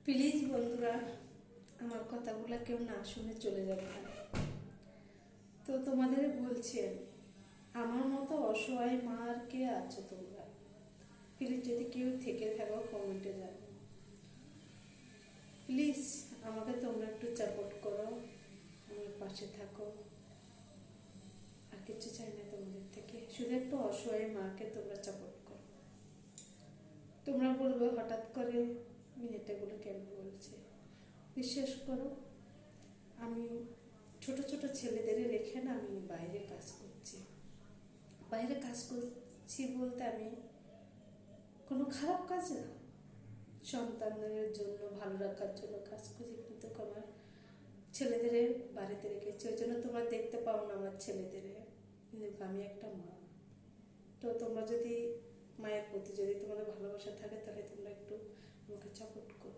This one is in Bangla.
প্লিজ বন্ধুরা, আমার কথাগুলো কেউ না শুনে চলে যাবে না। তো তোমাদের বলছি, আমার মতো অসহায় মা আর কে আছো তোমরা? প্লিজ যদি কেউ থেকে থাকো কমেন্টে জানো। প্লিজ আমাকে তোমরা একটু সাপোর্ট করো, আমার পাশে থাকো। আর কিছু চাই না তোমাদের থেকে, শুধু একটু অসহায় মাকে তোমরা সাপোর্ট করো। তোমরা বলবে হঠাৎ করে মিনিটেগুলো কেন বলছে। বিশ্বাস করো, আমি ছোট ছোট ছেলেদের রেখে না আমি বাইরে কাজ করছি। বাইরে কাজ করছি বলতে আমি কোনো খারাপ কাজ না, সন্তানদের জন্য ভালো রাখার জন্য কাজ করছি, কিন্তু আমার ছেলেদের বাড়িতে রেখেছি। ওই জন্য তোমরা দেখতে পাও না আমার ছেলেদের, কিন্তু আমি একটা মা। তো তোমরা যদি মায়ের প্রতি যদি তোমাদের ভালোবাসা থাকে, তাহলে তোমরা একটু আমাকে সাপোর্ট করো।